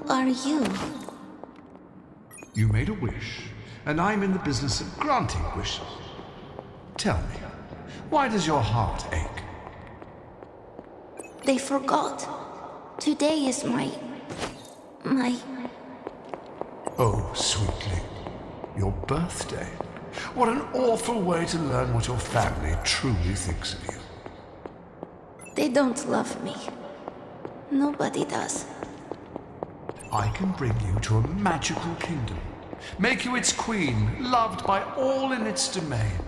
are you? You made a wish, and I'm in the business of granting wishes. Tell me, why does your heart ache? They forgot. Today is my... Oh, sweetling, your birthday. What an awful way to learn what your family truly thinks of you. They don't love me. Nobody does. I can bring you to a magical kingdom, make you its queen, loved by all in its domain.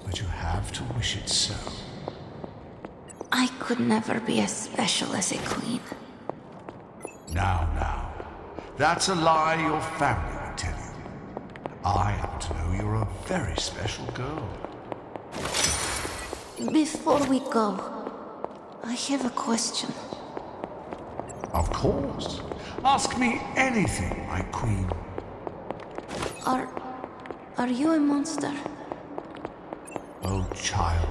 But you have to wish it so. I could never be as special as a queen. Now, that's a lie your family would tell you. I happen to know you're a very special girl. Before we go, I have a question. Of course. Ask me anything, my queen. Are you a monster? Oh, child,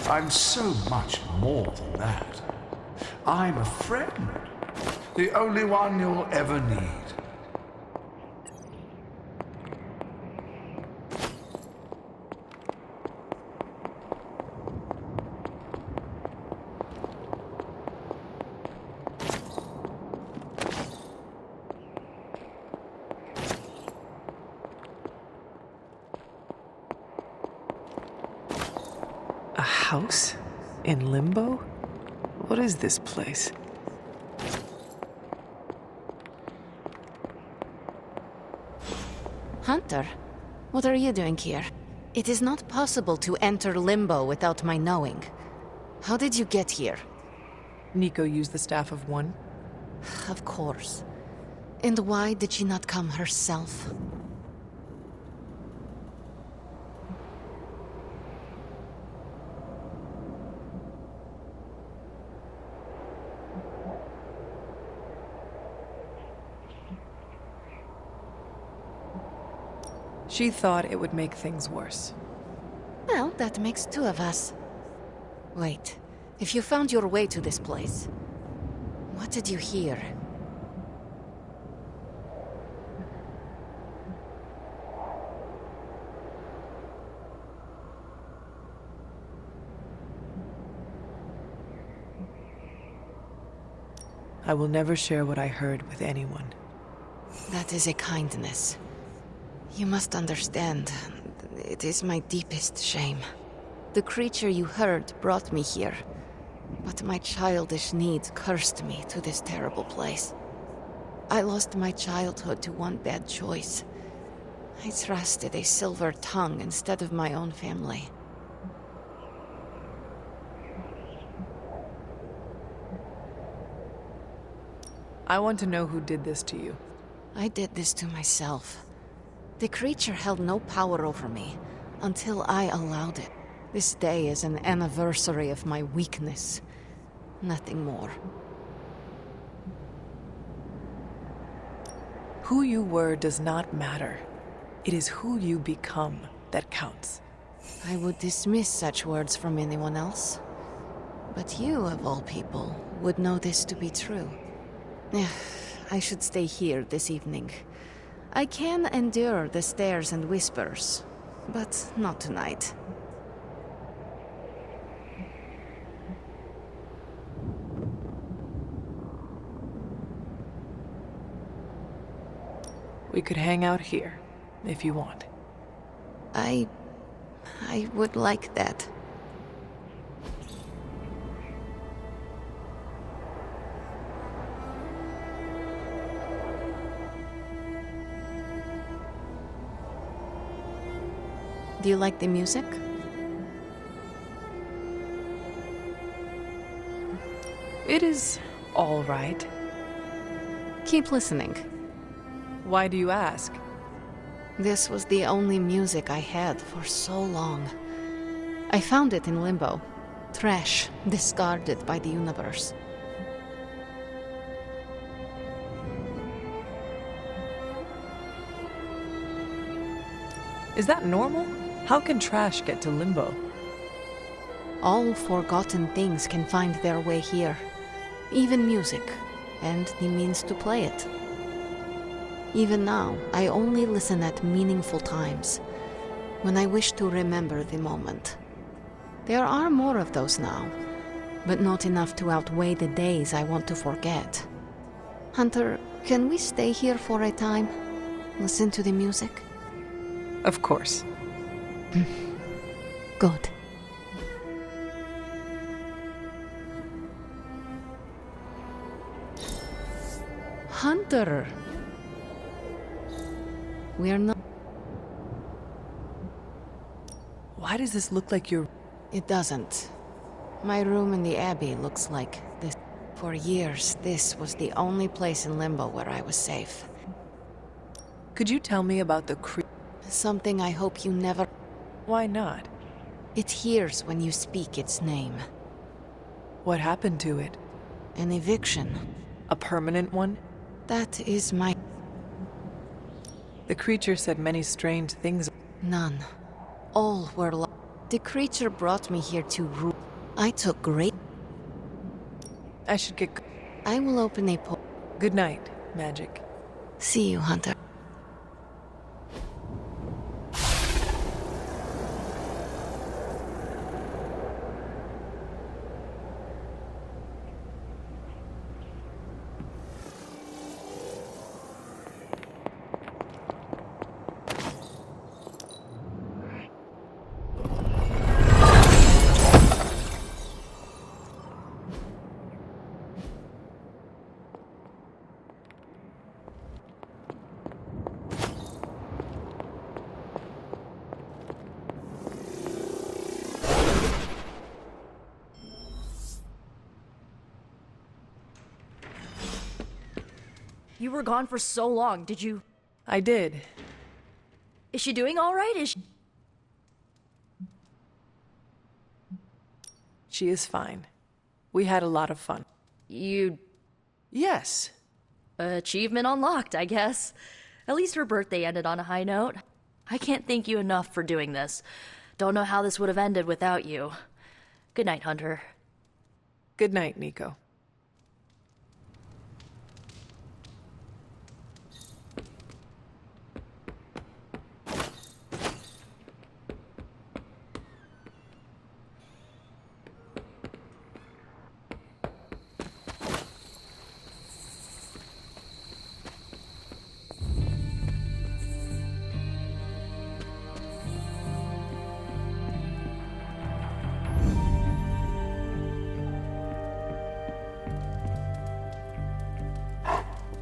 I'm so much more than that. I'm a friend. The only one you'll ever need. A house? In Limbo? What is this place? Hunter, what are you doing here? It is not possible to enter Limbo without my knowing. How did you get here? Nico used the Staff of One? Of course. And why did she not come herself? She thought it would make things worse. Well, that makes two of us. Wait, if you found your way to this place, what did you hear? I will never share what I heard with anyone. That is a kindness. You must understand, it is my deepest shame. The creature you heard brought me here, but my childish needs cursed me to this terrible place. I lost my childhood to one bad choice. I trusted a silver tongue instead of my own family. I want to know who did this to you. I did this to myself. The creature held no power over me until I allowed it. This day is an anniversary of my weakness. Nothing more. Who you were does not matter. It is who you become that counts. I would dismiss such words from anyone else. But you, of all people, would know this to be true. I should stay here this evening. I can endure the stares and whispers, but not tonight. We could hang out here, if you want. I would like that. Do you like the music? It is all right. Keep listening. Why do you ask? This was the only music I had for so long. I found it in Limbo. Trash, discarded by the universe. Is that normal? How can trash get to Limbo? All forgotten things can find their way here. Even music, and the means to play it. Even now, I only listen at meaningful times, when I wish to remember the moment. There are more of those now, but not enough to outweigh the days I want to forget. Hunter, can we stay here for a time? Listen to the music? Of course. Good. Hunter! We are not... Why does this look like your... It doesn't. My room in the Abbey looks like this. For years, this was the only place in Limbo where I was safe. Could you tell me about the Something I hope you never... Why not? It hears when you speak its name. What happened to it? An eviction. A permanent one? That is my... The creature said many strange things. None. All were The creature brought me here to rule. I took great... I should get... I will open a Good night, Magic. See you, Hunter. You were gone for so long, did you... I did. Is she doing all right? She is fine. We had a lot of fun. You... Yes. Achievement unlocked, I guess. At least her birthday ended on a high note. I can't thank you enough for doing this. Don't know how this would have ended without you. Good night, Hunter. Good night, Nico.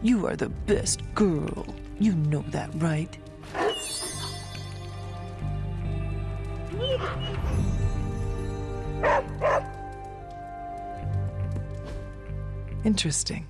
You are the best girl. You know that, right? Interesting.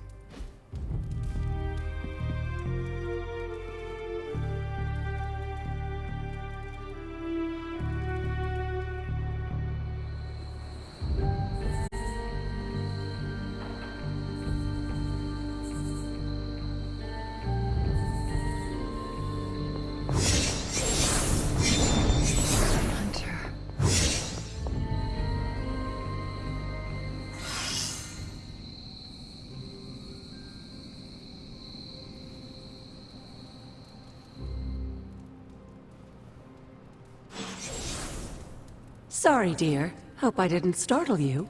Sorry, dear. Hope I didn't startle you.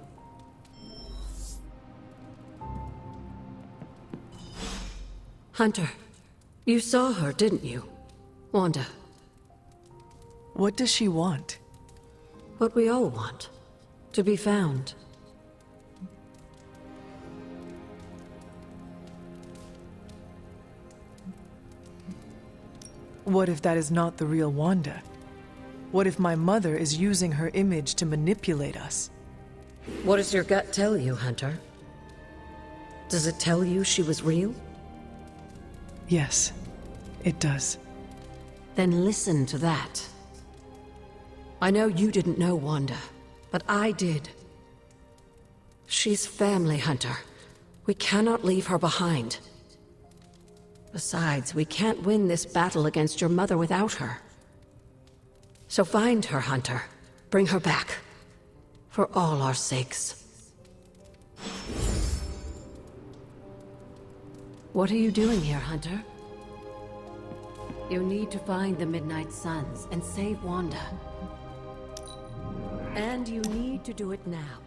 Hunter, you saw her, didn't you? Wanda. What does she want? What we all want. To be found. What if that is not the real Wanda? What if my mother is using her image to manipulate us? What does your gut tell you, Hunter? Does it tell you she was real? Yes, it does. Then listen to that. I know you didn't know Wanda, but I did. She's family, Hunter. We cannot leave her behind. Besides, we can't win this battle against your mother without her. So find her, Hunter. Bring her back. For all our sakes. What are you doing here, Hunter? You need to find the Midnight Suns and save Wanda. And you need to do it now.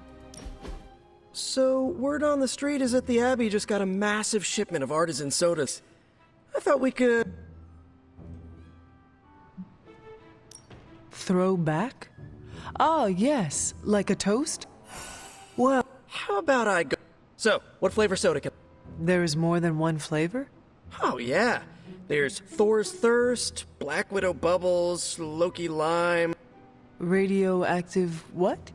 So, word on the street is that the Abbey just got a massive shipment of artisan sodas. I thought we could... Throw back? Ah, yes, like a toast? Well, how about I go... So, what flavor soda can... There is more than one flavor? Oh, yeah. There's Thor's Thirst, Black Widow Bubbles, Loki Lime... Radioactive what?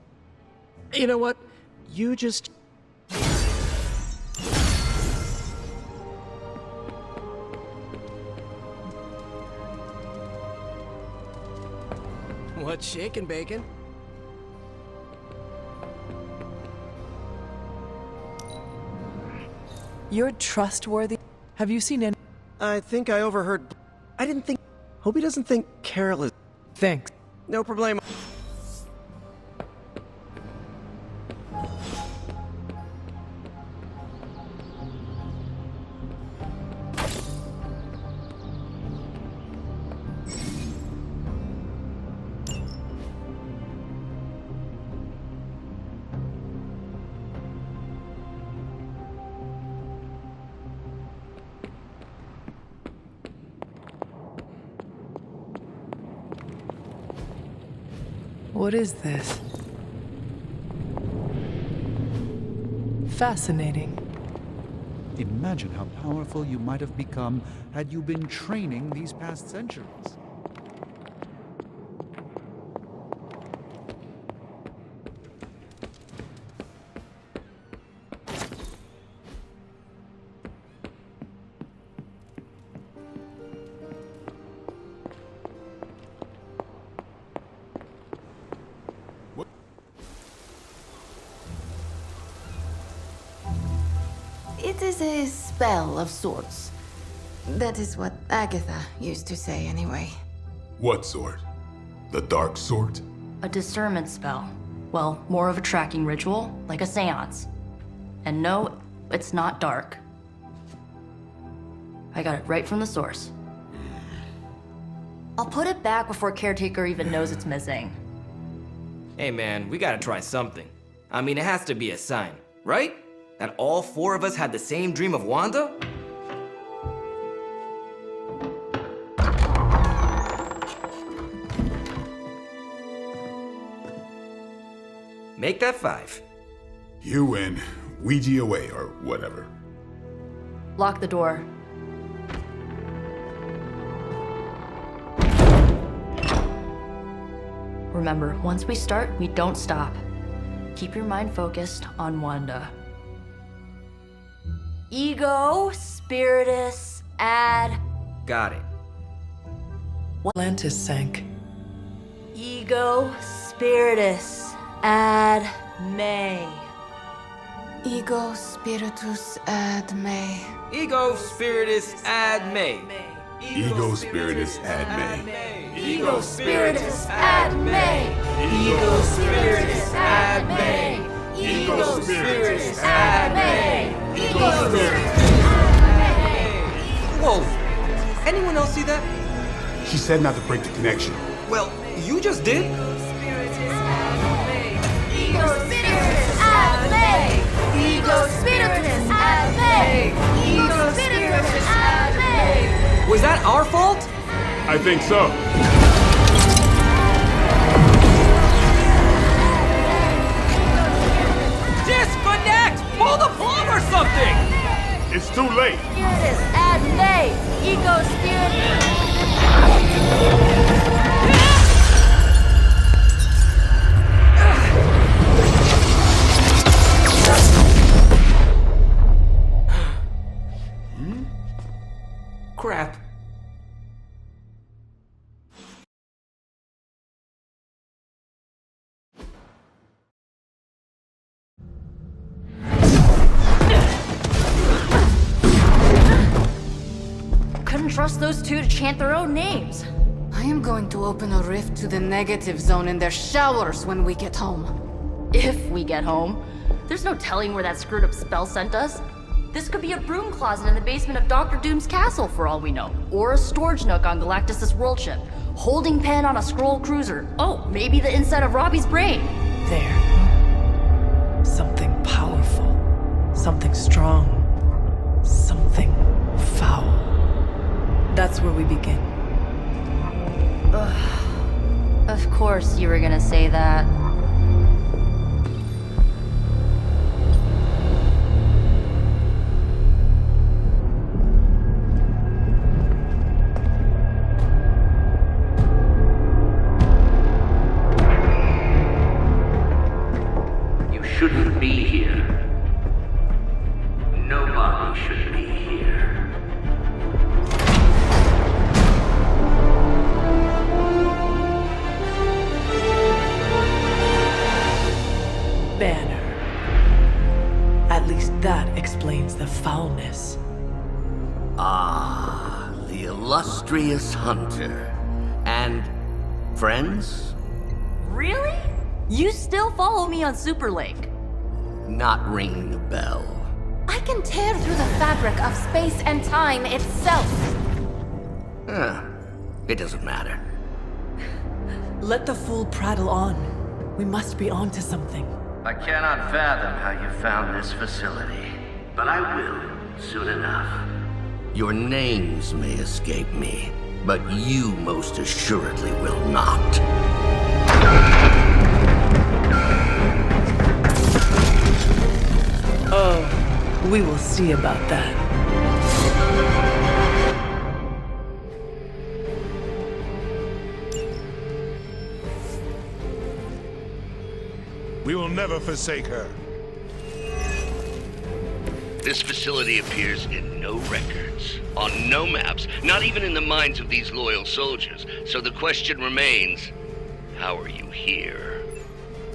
You know what? You just... What's shaking, Bacon? You're trustworthy. Have you seen any... I think I overheard... I didn't think... Hope he doesn't think Carol is... Thanks. No problemo. What is this? Fascinating. Imagine how powerful you might have become had you been training these past centuries. It is a spell of sorts. That is what Agatha used to say, anyway. What sort? The dark sort? A discernment spell. Well, more of a tracking ritual, like a seance. And no, it's not dark. I got it right from the source. I'll put it back before Caretaker even knows it's missing. Hey man, we gotta try something. I mean, it has to be a sign, right? That all four of us had the same dream of Wanda? Make that 5. You win. Ouija away, or whatever. Lock the door. Remember, once we start, we don't stop. Keep your mind focused on Wanda. Ego, Spiritus, Ad. Got it. Atlantis sank. Ego, Spiritus, Ad, May. Ego spiritus ad me. Ego Spiritus Ad May. Ego Spiritus ad me. Ego, Spiritus, Ad, May. Ego, Spiritus, Ad, May. Ego, Spiritus, Ad, May. Ego, Spiritus, Ad, May. Whoa! Anyone else see that? She said not to break the connection. Well, you just did. Ego, Spiritus, Ad, May. Ego, Spiritus, Ad, May. Ego, Spiritus, Ad, May. Was that our fault? I think so. Disconnect! Pull the plug or something! It's too late. Spiritus, Ad, May. Ego, Spiritus. Crap. Couldn't trust those two to chant their own names. I am going to open a rift to the negative zone in their showers when we get home. If we get home. There's no telling where that screwed up spell sent us. This could be a broom closet in the basement of Dr. Doom's castle for all we know. Or a storage nook on Galactus' world ship. Holding pen on a scroll cruiser. Oh, maybe the inside of Robbie's brain. There. Something powerful. Something strong. Something foul. That's where we begin. Of course you were gonna say that. You shouldn't be here. Nobody should be here. Banner. At least that explains the foulness. Ah, the illustrious hunter. And friends? Really? You still follow me on Super Lake? Not ringing a bell. I can tear through the fabric of space and time itself. It doesn't matter. Let the fool prattle on. We must be onto something. I cannot fathom how you found this facility, but I will soon enough. Your names may escape me, but you most assuredly will not. Oh, we will see about that. We will never forsake her. This facility appears in no records, on no maps, not even in the minds of these loyal soldiers. So the question remains, how are you here?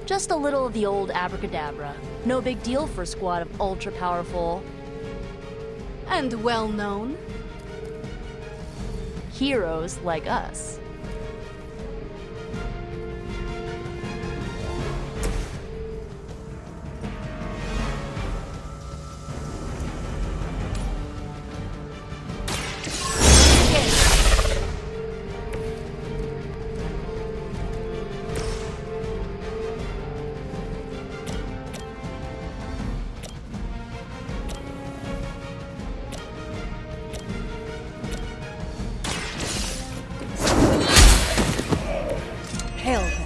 Just a little of the old abracadabra. No big deal for a squad of ultra-powerful... And well-known. heroes like us. Hail that.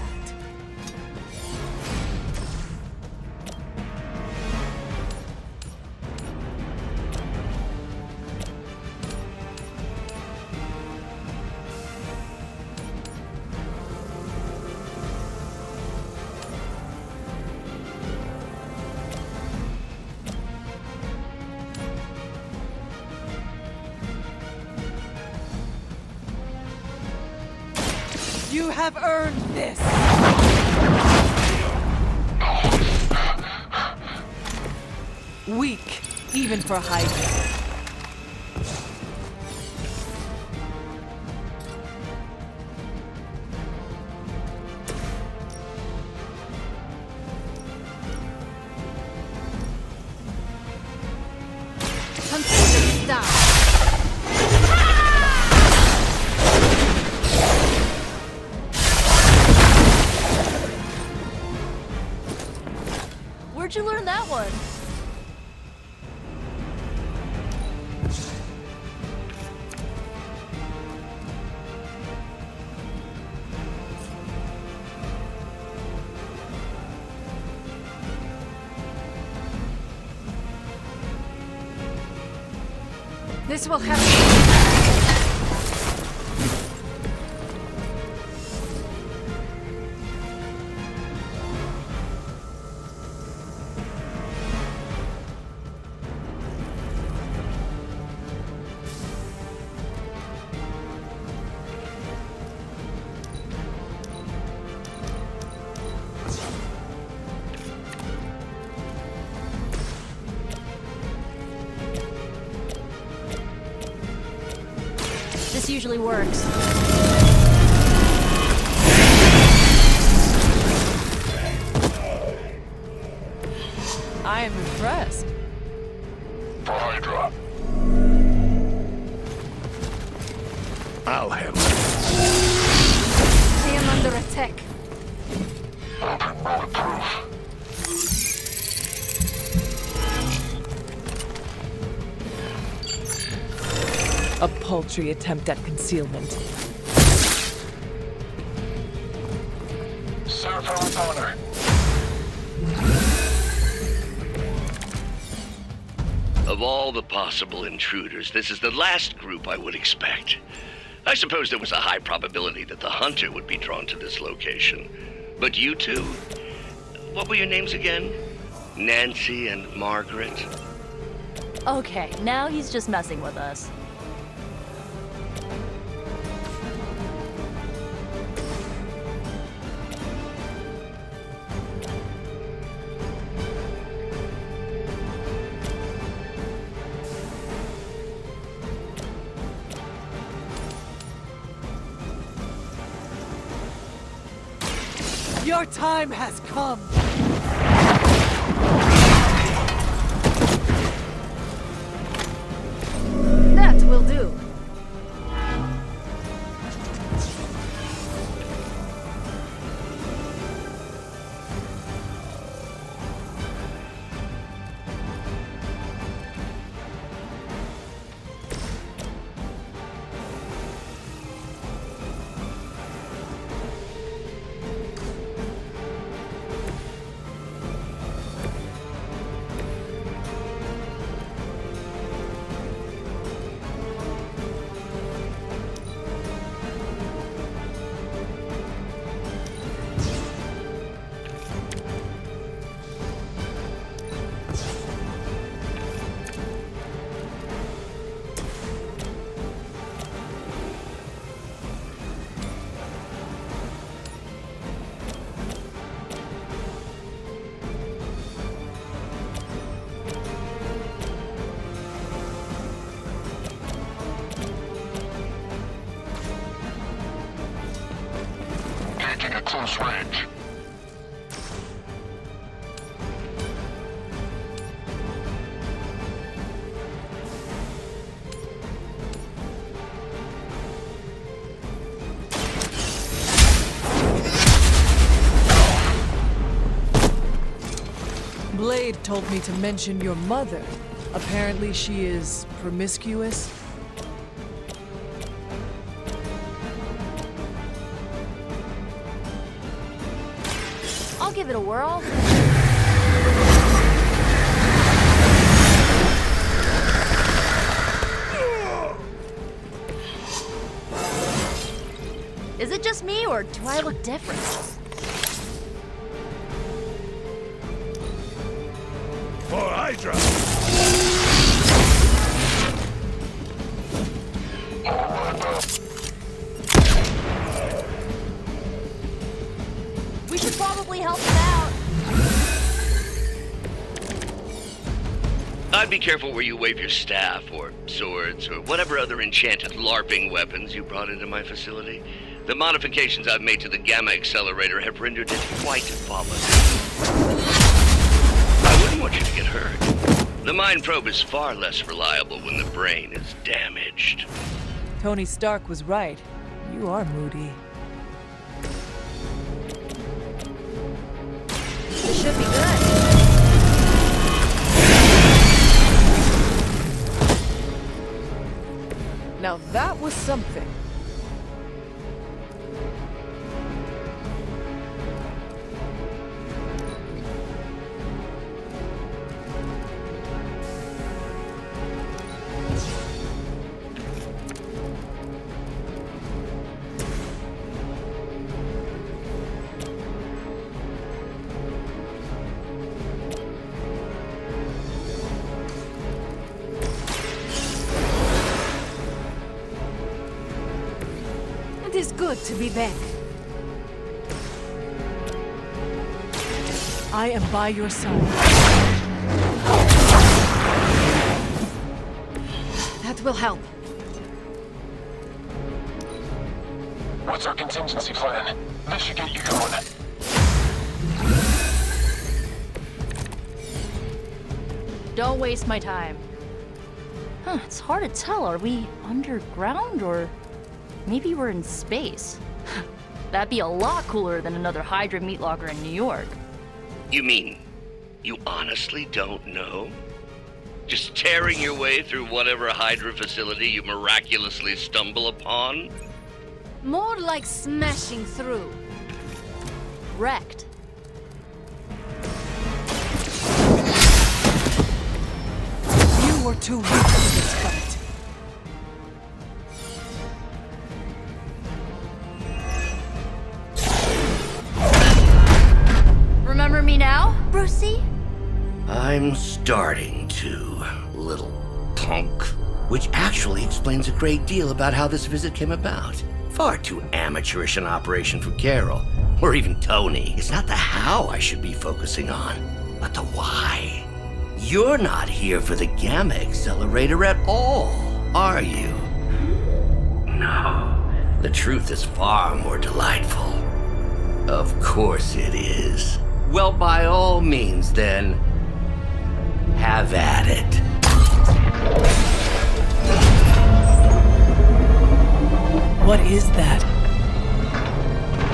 You have earned this! Weak, even for Hydra. Consider this down. Where'd you learn that one? This will help. This usually works. I am impressed. I'll handle it. I am under attack. A paltry attempt at concealment. Serve her with honor. Of all the possible intruders, this is the last group I would expect. I suppose there was a high probability that the hunter would be drawn to this location. But you two? What were your names again? Nancy and Margaret? Okay, now he's just messing with us. Your time has come! That will do. Engaging at close range. Blade told me to mention your mother. Apparently she is promiscuous. I'll give it a whirl. Is it just me, or do I look different? For Hydra! We should probably help him out. I'd be careful where you wave your staff, or swords, or whatever other enchanted LARPing weapons you brought into my facility. The modifications I've made to the Gamma Accelerator have rendered it quite volatile. I wouldn't want you to get hurt. The Mind Probe is far less reliable when the brain is damaged. Tony Stark was right. You are moody. This should be good. Now that was something. It is good to be back. I am by your side. That will help. What's our contingency plan? This should get you going. Don't waste my time. Huh, it's hard to tell. Are we underground or... Maybe we're in space. That'd be a lot cooler than another Hydra meat locker in New York. You mean, you honestly don't know? Just tearing your way through whatever Hydra facility you miraculously stumble upon? More like smashing through. Wrecked. You were too weak for this fight. Remember me now, Brucey? I'm starting to, little punk. Which actually explains a great deal about how this visit came about. Far too amateurish an operation for Carol, or even Tony. It's not the how I should be focusing on, but the why. You're not here for the Gamma Accelerator at all, are you? No. The truth is far more delightful. Of course it is. Well, by all means, then, have at it. What is that?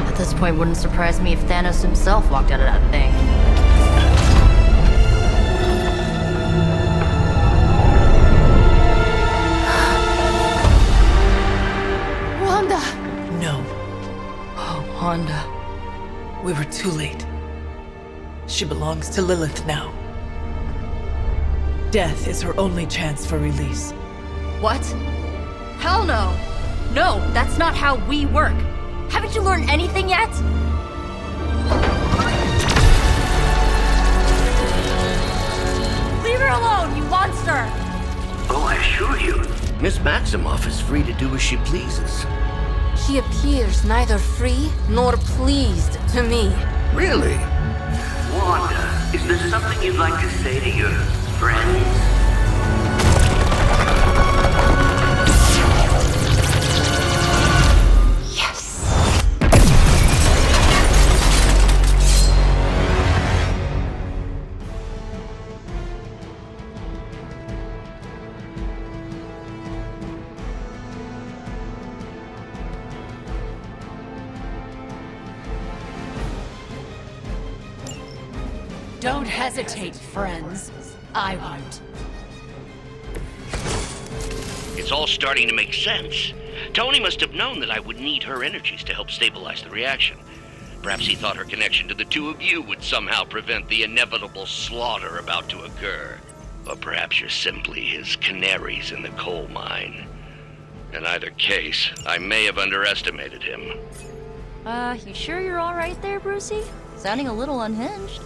At this point, wouldn't surprise me if Thanos himself walked out of that thing. Wanda! No. Oh, Wanda. We were too late. She belongs to Lilith now. Death is her only chance for release. What? Hell no! No, that's not how we work. Haven't you learned anything yet? Leave her alone, you monster! Oh, I assure you, Miss Maximoff is free to do as she pleases. She appears neither free nor pleased to me. Really? Wanda, is there something you'd like to say to your friends? Don't hesitate, friends. I won't. It's all starting to make sense. Tony must have known that I would need her energies to help stabilize the reaction. Perhaps he thought her connection to the two of you would somehow prevent the inevitable slaughter about to occur. Or perhaps you're simply his canaries in the coal mine. In either case, I may have underestimated him. You sure you're alright there, Brucey? Sounding a little unhinged.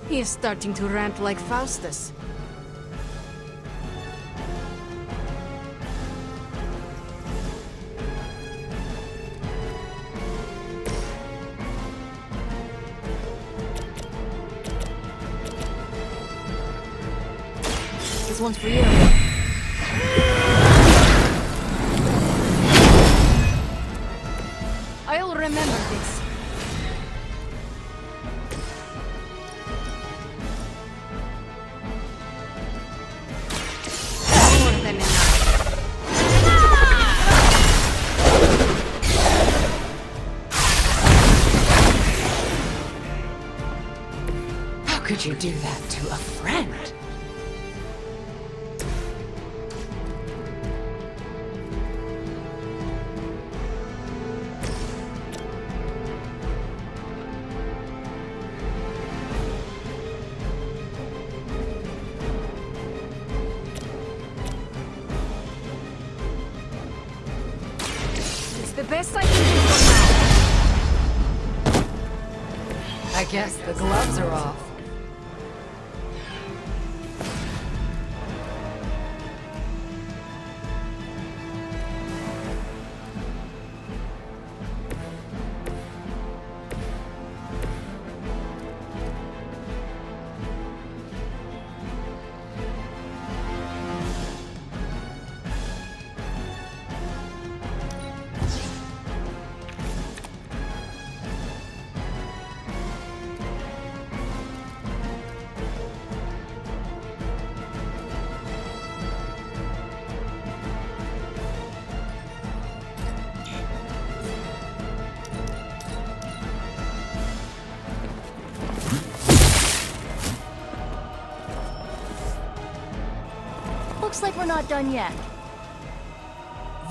He is starting to rant like Faustus. This one's for you. I'll remember this. More than enough. How could you do that to a friend? It's the best I can do for now. I guess the gloves are off. Looks like we're not done yet.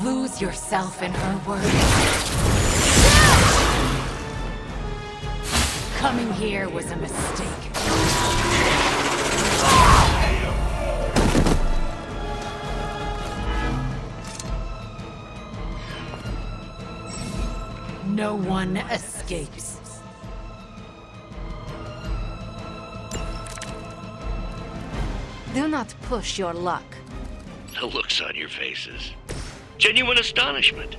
Lose yourself in her words. Coming here was a mistake. No one escapes. Do not push your luck. The looks on your faces. Genuine astonishment.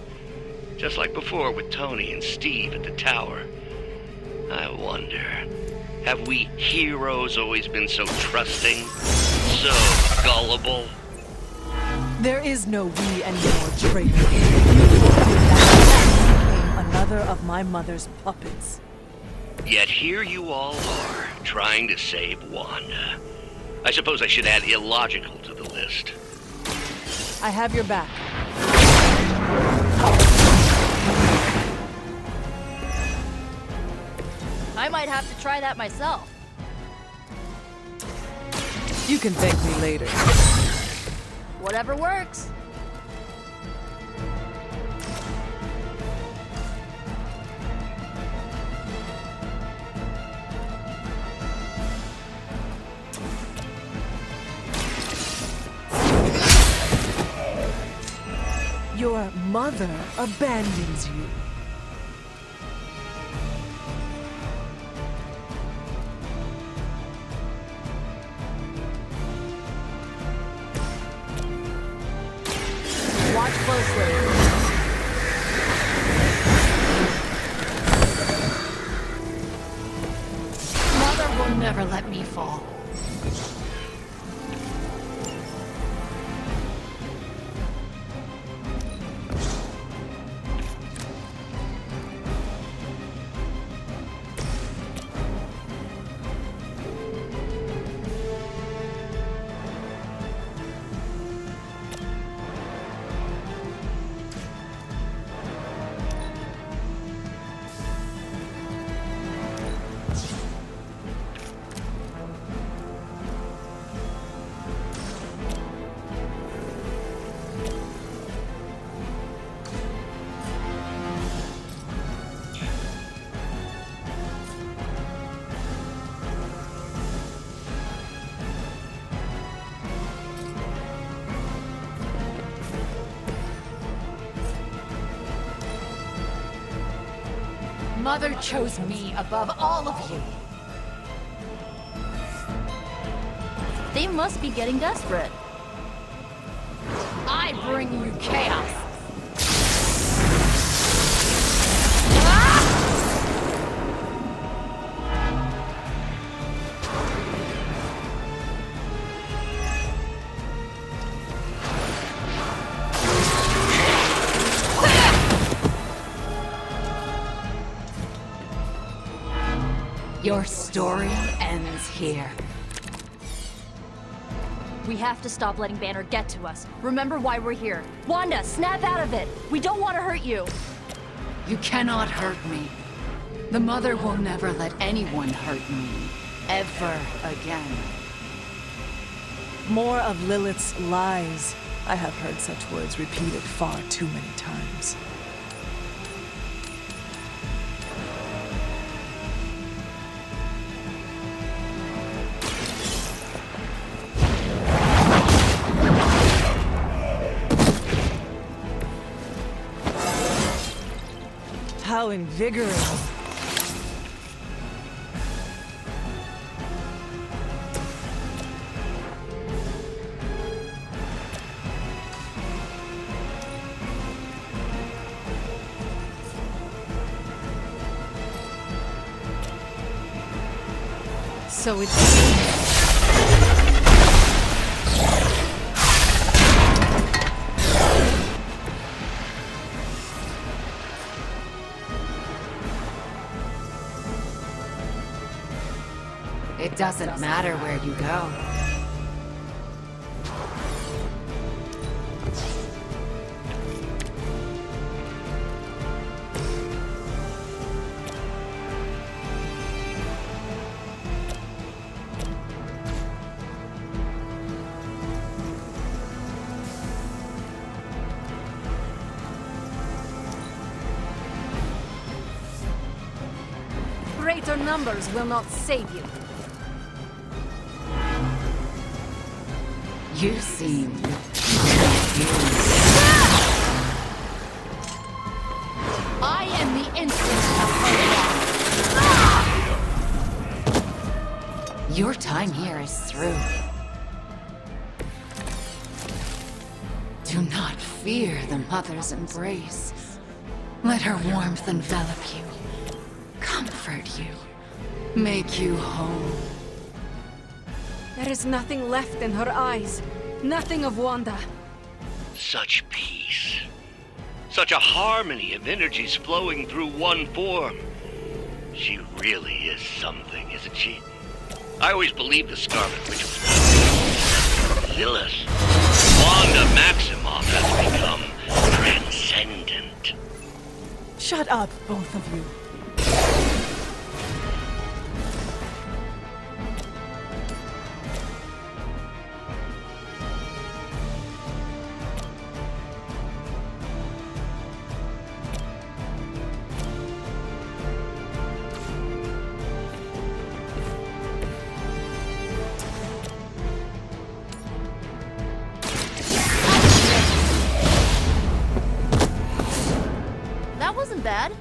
Just like before with Tony and Steve at the tower. I wonder, have we heroes always been so trusting? So gullible? There is no we anymore, traitor. That became another of my mother's puppets. Yet here you all are, trying to save Wanda. I suppose I should add illogical to the list. I have your back. I might have to try that myself. You can thank me later. Whatever works. Your mother abandons you. Watch closely. Mother will never let me fall. Mother chose me above all of you. They must be getting desperate. I bring you chaos. Your story ends here. We have to stop letting Banner get to us. Remember why we're here. Wanda, snap out of it! We don't want to hurt you! You cannot hurt me. The Mother will never let anyone hurt me. Ever again. More of Lilith's lies. I have heard such words repeated far too many times. How invigorating. So it's... It doesn't matter where you go. greater numbers will not save you. You seem... I am the instant of her wrath. Your time here is through. Do not fear the mother's embrace. Let her warmth envelop you, comfort you, make you whole. There is nothing left in her eyes. Nothing of Wanda. Such peace. Such a harmony of energies flowing through one form. She really is something, isn't she? I always believed the Scarlet Witch was Lilith. Wanda Maximoff has become transcendent. Shut up, both of you. That wasn't bad.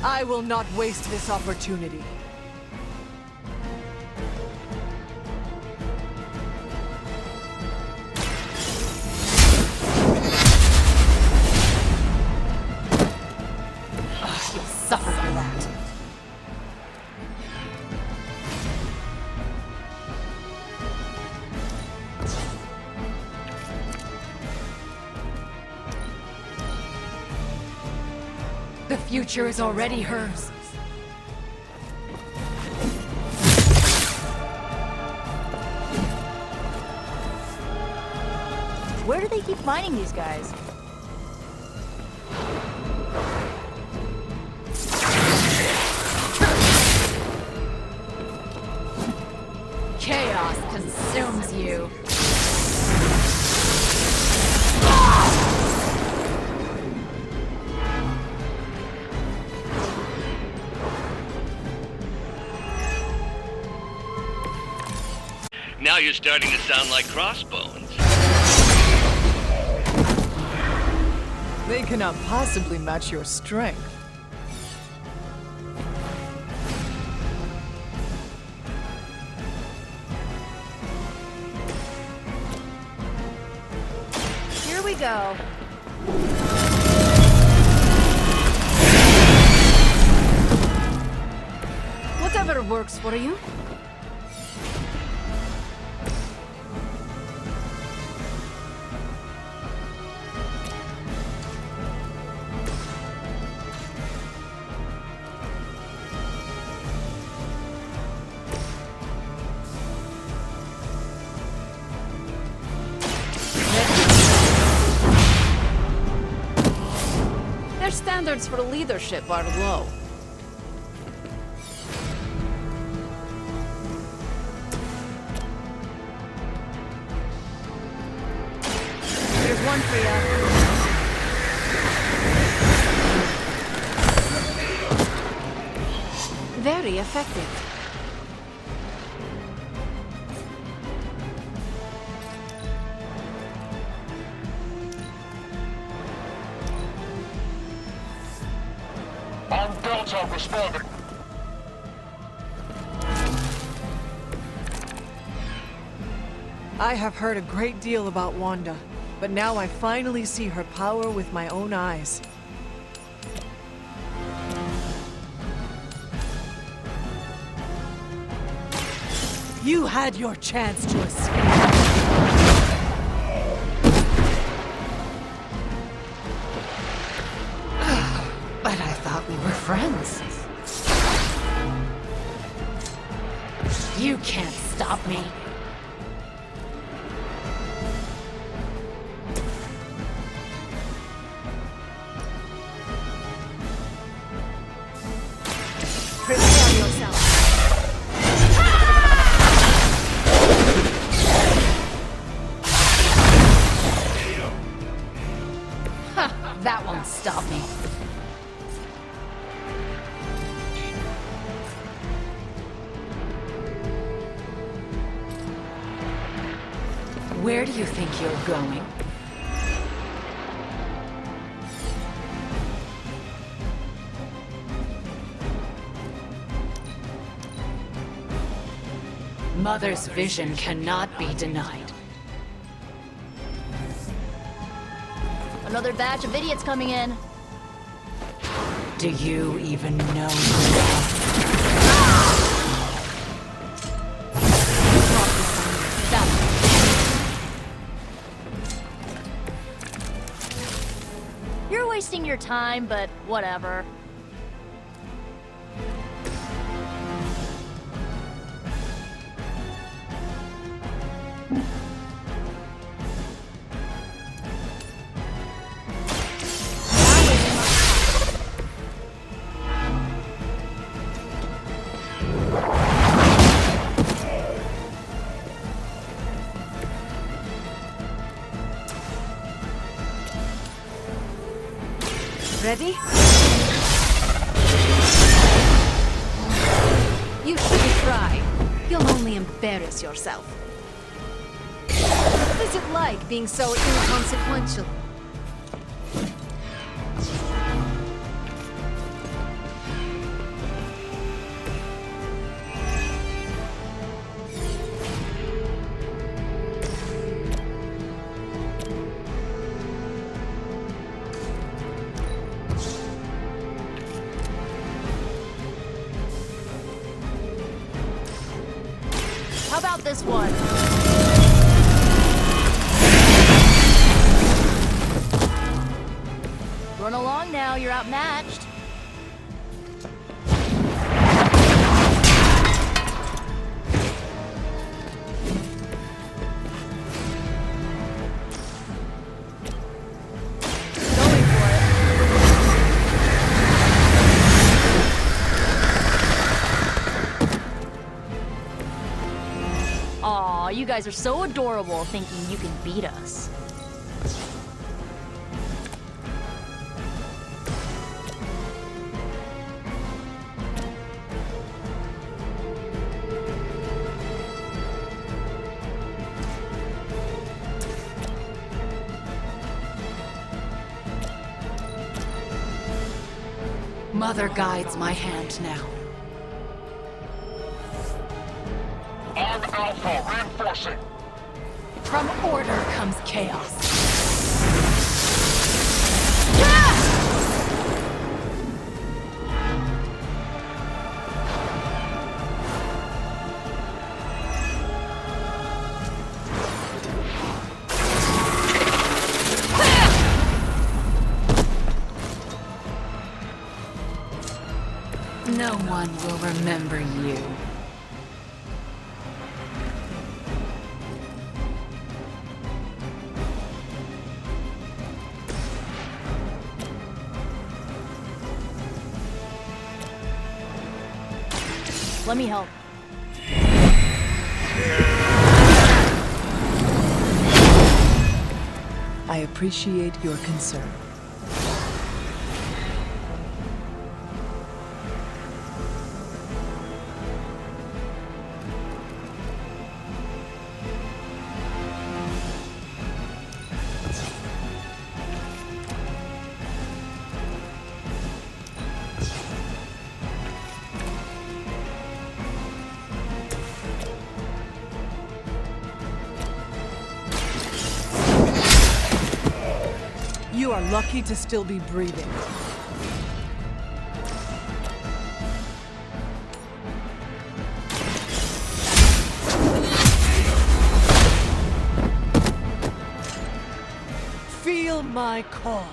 I will not waste this opportunity. You'll suffer for that. The future is already hers. Where do they keep finding these guys? Chaos consumes you. Now you're starting to sound like Crossbones. They cannot possibly match your strength. Here we go. Whatever works for you. Their standards for leadership are low. Here's one for you. Very effective. On Delta responding. I have heard a great deal about Wanda, but now I finally see her power with my own eyes. You had your chance to escape. But I thought we were friends. You can't stop me. Prepare yourself. That won't stop me. Where do you think you're going? Mother's vision cannot be denied. Another batch of idiots coming in. Do you even know? You're wasting your time, but whatever. Ready? You shouldn't try. You'll only embarrass yourself. What is it like being so inconsequential? How about this one? Run along now, you're outmatched. Aw, you guys are so adorable thinking you can beat us. Mother guides my hand now. Arm Alpha reinforcing. From order comes chaos. No one will remember you. Let me help. I appreciate your concern. You are lucky to still be breathing. my call.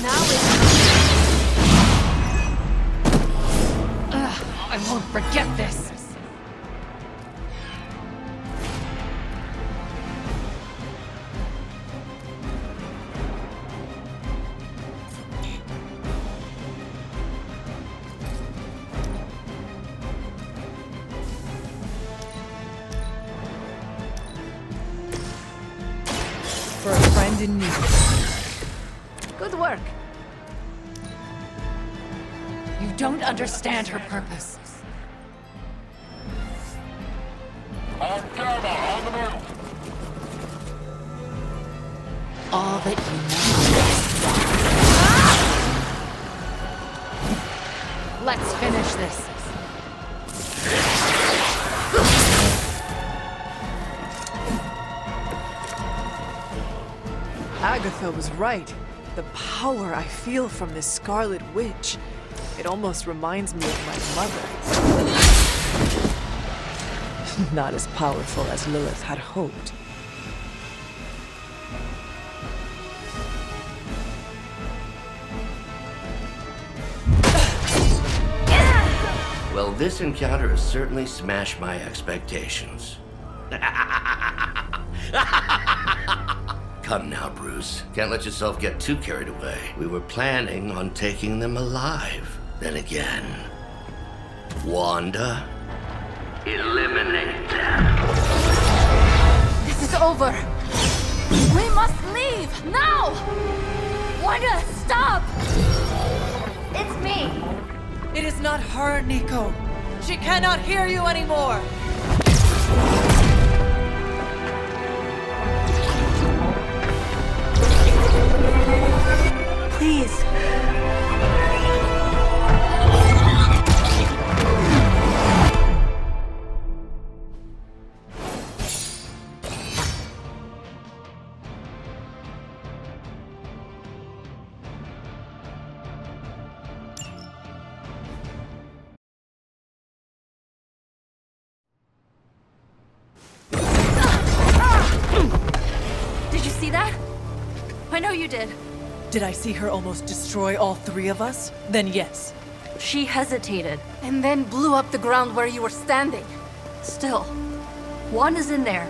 Now it's... I won't forget this. For a friend in need. Good work. You don't understand her purpose. All that you know. Let's finish this. Agatha was right. The power I feel from this Scarlet Witch. It almost reminds me of my mother. Not as powerful as Lilith had hoped. Well, this encounter has certainly smashed my expectations. Come now, Bruce. Can't let yourself get too carried away. We were planning on taking them alive. Then again, Wanda, eliminate them. This is over. We must leave now. Wanda, stop. It's me. It is not her, Nico. She cannot hear you anymore. Please. Did you see that? I know you did. Did I see her almost destroy all three of us? Then yes. She hesitated. And then blew up the ground where you were standing. Still, Wanda's in there.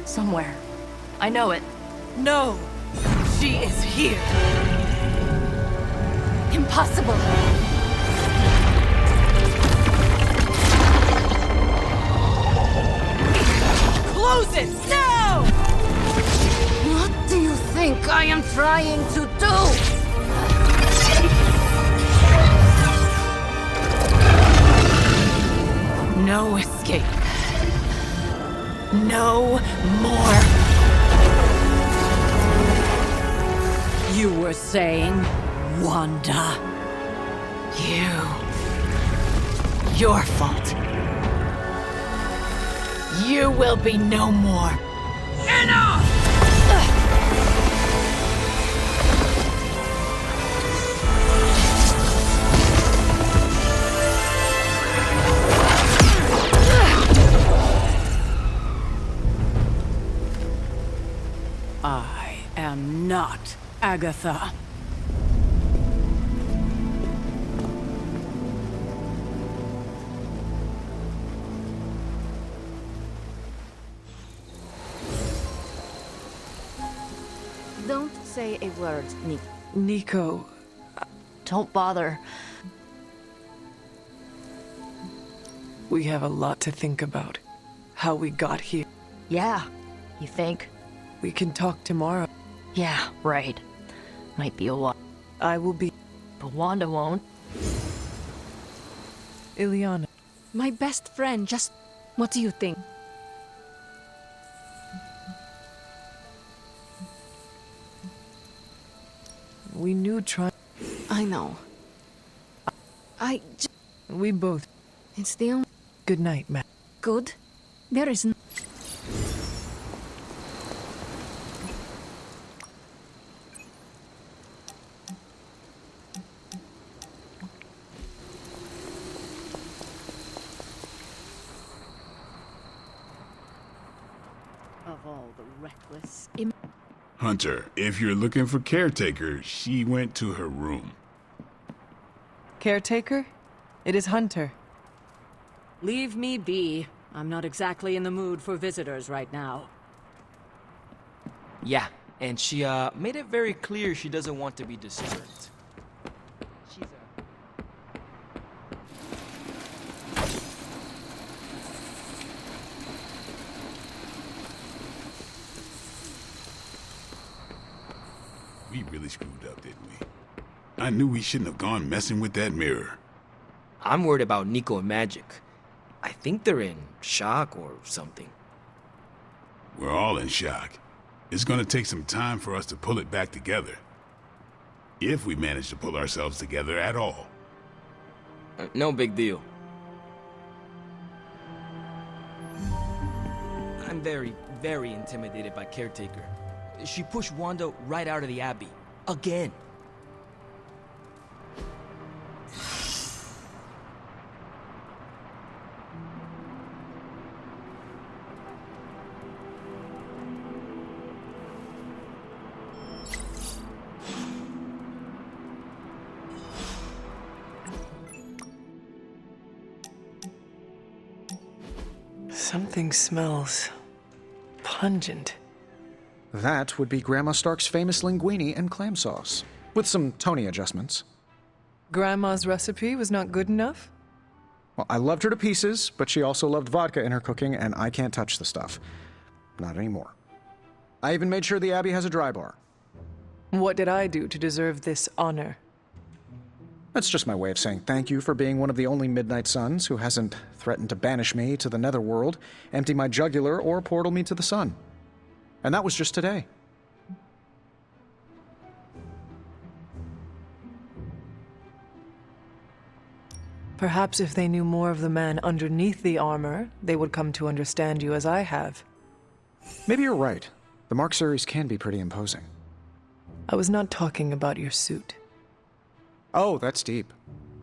Somewhere. I know it. No! She is here! Impossible. Close it! Now! What do you think I am trying to do? No escape. No more. You were saying, Wanda. Your fault. You will be no more. Enough! I am not Agatha. Don't say a word, Nick. Nico. Don't bother. We have a lot to think about. How we got here. Yeah, you think? We can talk tomorrow. Yeah, right. Might be a while. I will be. But Wanda won't. Illyana. My best friend, just... What do you think? We knew I know. We both... It's the only... Good night, Matt. Good? There isn't... of all the reckless... Hunter, if you're looking for Caretaker, she went to her room. Caretaker? It is Hunter. Leave me be. I'm not exactly in the mood for visitors right now. Yeah, and she made it very clear she doesn't want to be disturbed. We really screwed up, didn't we? I knew we shouldn't have gone messing with that mirror. I'm worried about Nico and Magic. I think they're in shock or something. We're all in shock. It's gonna take some time for us to pull it back together. If we manage to pull ourselves together at all. No big deal. I'm very, very intimidated by Caretaker. She pushed Wanda right out of the Abbey. Again. Something smells pungent. That would be Grandma Stark's famous linguine and clam sauce, with some Tony adjustments. Grandma's recipe was not good enough? Well, I loved her to pieces, but she also loved vodka in her cooking, and I can't touch the stuff. Not anymore. I even made sure the Abbey has a dry bar. What did I do to deserve this honor? That's just my way of saying thank you for being one of the only Midnight Suns who hasn't threatened to banish me to the Netherworld, empty my jugular, or portal me to the sun. And that was just today. Perhaps if they knew more of the man underneath the armor, they would come to understand you as I have. Maybe you're right. The Mark series can be pretty imposing. I was not talking about your suit. Oh, that's deep.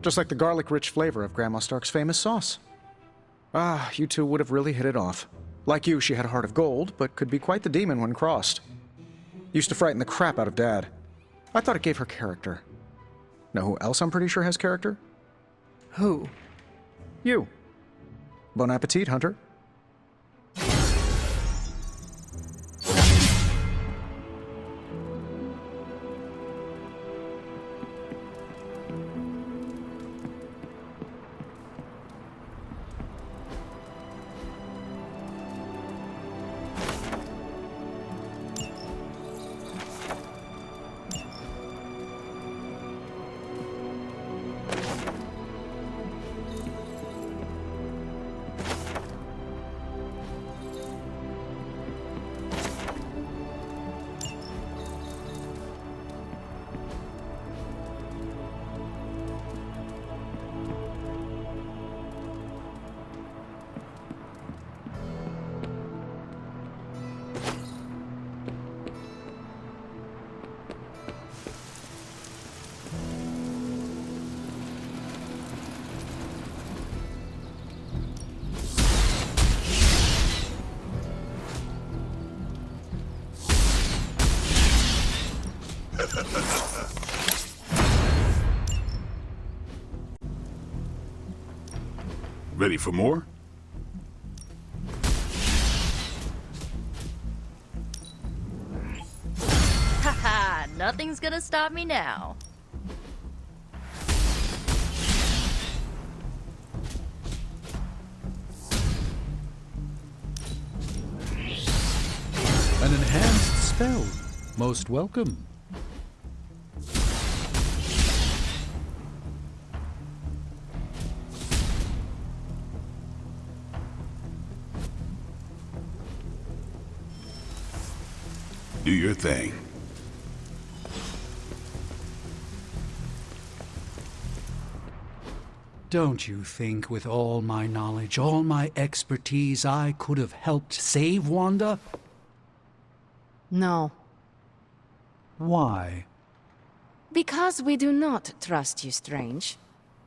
Just like the garlic-rich flavor of Grandma Stark's famous sauce. Ah, you two would have really hit it off. Like you, she had a heart of gold, but could be quite the demon when crossed. Used to frighten the crap out of Dad. I thought it gave her character. Know who else I'm pretty sure has character? Who? You. Bon appetit, Hunter. Ready for more? Haha, nothing's gonna stop me now. An enhanced spell. Most welcome. Do your thing. Don't you think with all my knowledge, all my expertise, I could have helped save Wanda? No. Why? Because we do not trust you, Strange.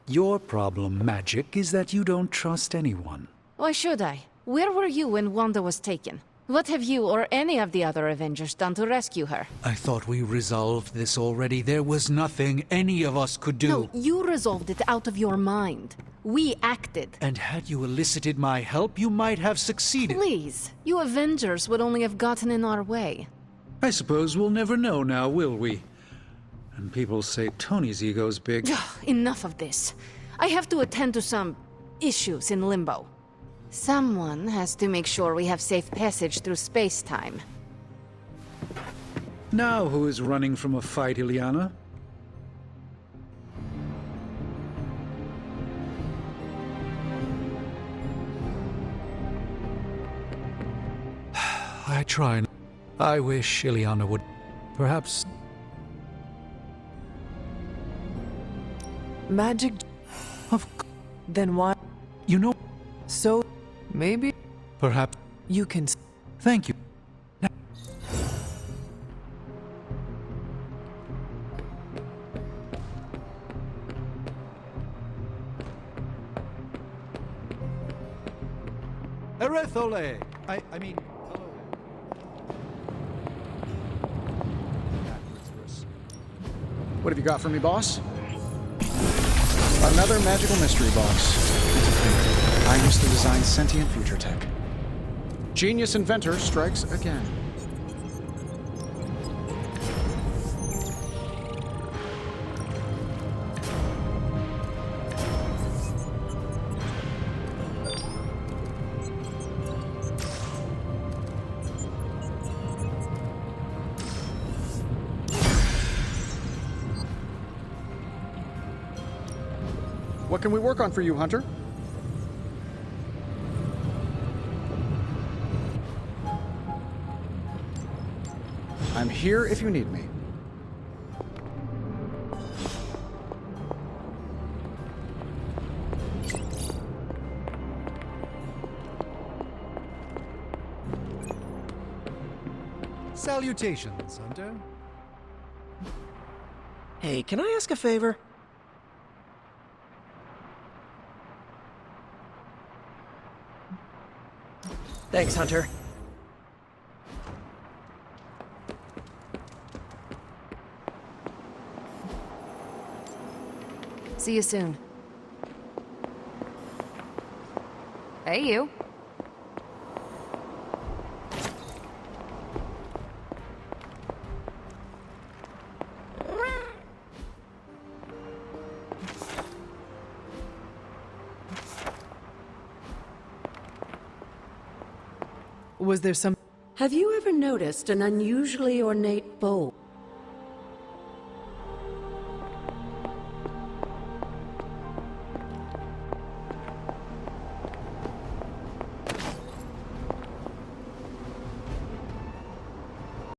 Your problem, Magic, is that you don't trust anyone. Why should I? Where were you when Wanda was taken? What have you or any of the other Avengers done to rescue her? I thought we resolved this already. There was nothing any of us could do. No, you resolved it out of your mind. We acted. And had you elicited my help, you might have succeeded. Please, you Avengers would only have gotten in our way. I suppose we'll never know now, will we? And people say Tony's ego's big. Enough of this. I have to attend to some issues in Limbo. Someone has to make sure we have safe passage through space-time. Now who is running from a fight, Illyana? I try. I wish Illyana would... Perhaps... Magic... Then why... You know... So... Maybe... Perhaps... You can... Thank you. Erethole! I mean... What have you got for me, boss? Another magical mystery box. I used to design sentient future tech. Genius inventor strikes again. What can we work on for you, Hunter? I'm here if you need me. Salutations, Hunter. Hey, can I ask a favor? Thanks, Hunter. See you soon. Hey, you. Was there some... Have you ever noticed an unusually ornate bowl?